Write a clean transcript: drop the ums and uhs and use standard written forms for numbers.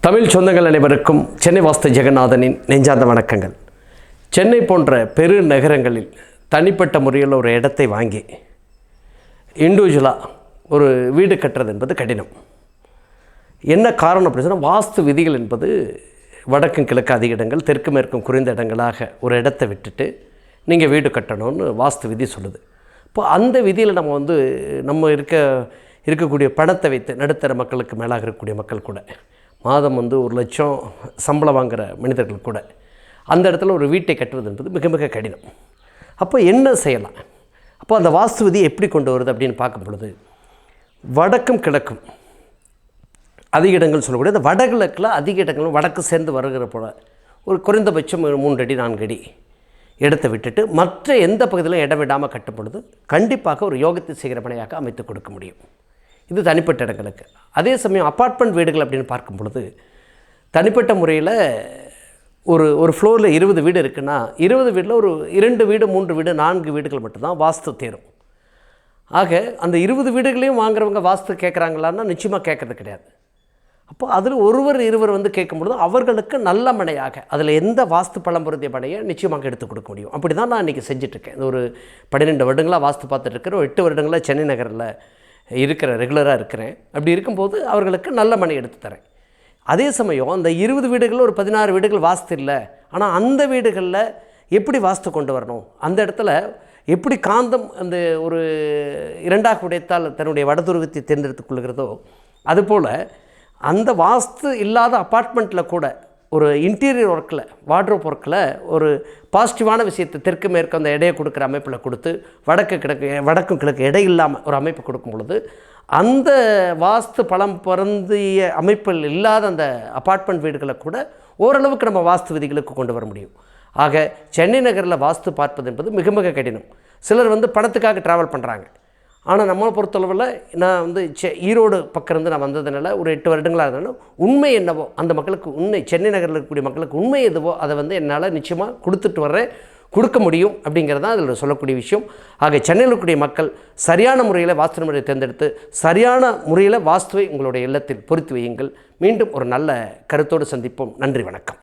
தமிழ் சொந்தங்கள் அனைவருக்கும் சென்னை வாஸ்து ஜெகநாதனின் நெஞ்சார்ந்த வணக்கங்கள். சென்னை போன்ற பெரு நகரங்களில் தனிப்பட்ட முறையில் ஒரு இடத்தை வாங்கி இண்டிவிஜுவலாக ஒரு வீடு கட்டுறது என்பது கடினம். என்ன காரணம் அப்படின்னு சொன்னால், வாஸ்து விதிகள் என்பது வடக்கும் கிழக்கு அதிக இடங்கள், தெற்கு மேற்கும் குறைந்த இடங்களாக ஒரு இடத்தை விட்டுட்டு நீங்கள் வீடு கட்டணும்னு வாஸ்து விதி சொல்லுது. இப்போ அந்த விதியில் நம்ம இருக்கக்கூடிய பணத்தை வைத்து நடுத்தர மக்களுக்கு மேலாக இருக்கக்கூடிய மக்கள் கூட, மாதம் 1 லட்சம் சம்பளம் வாங்குகிற மனிதர்கள் கூட அந்த இடத்துல ஒரு வீட்டை கட்டுவது என்பது மிக மிக கடினம். அப்போ என்ன செய்யலாம்? அப்போ அந்த வாஸ்து விதி எப்படி கொண்டு வருது அப்படின்னு பார்க்கும் பொழுது, வடக்கும் கிழக்கும் அதிக இடங்கள் சொல்லக்கூடிய அந்த வடகிழக்கில் அதிக இடங்களும் வடக்கு சேர்ந்து வருகிற போல் ஒரு குறைந்தபட்சம் 3 அடி 4 அடி இடத்தை விட்டுட்டு மற்ற எந்த பகுதியிலும் இடம் விடாமல் கட்டும் பொழுது கண்டிப்பாக ஒரு யோகத்தை செய்கிற பணியாக அமைத்து கொடுக்க முடியும். இது தனிப்பட்ட இடங்களுக்கு. அதே சமயம் அப்பார்ட்மெண்ட் வீடுகள் அப்படின்னு பார்க்கும் பொழுது, தனிப்பட்ட முறையில் ஒரு ஃப்ளோரில் 20 வீடு இருக்குன்னா 20 வீட்டில் ஒரு 2 வீடு 3 வீடு 4 வீடுகள் மட்டும்தான் வாஸ்து தேரும். ஆக அந்த 20 வீடுகளையும் வாங்குறவங்க வாஸ்து கேட்குறாங்களான்னா நிச்சயமாக கேட்குறது கிடையாது. அப்போ அதில் இருவர் கேட்கும்பொழுது அவர்களுக்கு நல்ல மனையாக, அதில் எந்த வாஸ்து பலம் பொருந்திய மனையை நிச்சயமாக எடுத்து கொடுக்க முடியும். அப்படி தான் நான் இன்றைக்கி செஞ்சிட்ருக்கேன். இந்த ஒரு 12 வருடங்களாக வாஸ்து பார்த்துட்ருக்கிறேன். ஒரு 8 வருடங்களாக சென்னை நகரில் ரெகுலராக இருக்கிறேன். அப்படி இருக்கும்போது அவர்களுக்கு நல்ல மனை எடுத்து தரேன். அதே சமயம் அந்த 20 வீடுகளில் ஒரு 16 வீடுகள் வாஸ்து இல்லை. ஆனால் அந்த வீடுகளில் எப்படி வாஸ்து கொண்டு வரணும், அந்த இடத்துல எப்படி காந்தம் அந்த ஒரு 2ஆக உடைத்தால் தன்னுடைய வடதுருவத்தை தேர்ந்தெடுத்துக் கொள்கிறதோ, அதுபோல் அந்த வாஸ்து இல்லாத அப்பார்ட்மெண்ட்டில் கூட ஒரு இன்டீரியர் ஒர்க்கில், வார்ட்ரோப் ஒர்க்கில் ஒரு பாசிட்டிவான விஷயத்தை தெற்கு மேற்கு அந்த எடையை கொடுக்குற அமைப்பில் கொடுத்து, வடக்கும் கிழக்கு எடை இல்லாமல் ஒரு அமைப்பு கொடுக்கும் பொழுது, அந்த வாஸ்து பலம் பொருந்திய அமைப்பில் இல்லாத அந்த அப்பார்ட்மெண்ட் வீடுகளை கூட ஓரளவுக்கு நம்ம வாஸ்து விதிகளுக்கு கொண்டு வர முடியும். ஆக சென்னை நகரில் வாஸ்து பார்ப்பது என்பது மிக மிக கடினம். சிலர் ட்ராவல் பண்ணுறாங்க. ஆனால் நம்மளை பொறுத்தளவில் நான் ஈரோடு பக்கம் இருந்து நான் வந்ததுனால ஒரு 8 வருடங்களாக இருந்தாலும் உண்மை என்னவோ அந்த மக்களுக்கு, உண்மை சென்னை நகரில் இருக்கக்கூடிய மக்களுக்கு உண்மை எதுவோ அதை என்னால் நிச்சயமாக கொடுக்க முடியும் அப்படிங்கிறது தான் அதில் சொல்லக்கூடிய விஷயம். ஆக சென்னையில் இருக்கக்கூடிய மக்கள் சரியான முறையில் வாஸ்து முறையை தேர்ந்தெடுத்து சரியான முறையில் வாஸ்துவை உங்களுடைய இல்லத்தில் பொருத்தி வையுங்கள். மீண்டும் ஒரு நல்ல கருத்தோடு சந்திப்போம். நன்றி, வணக்கம்.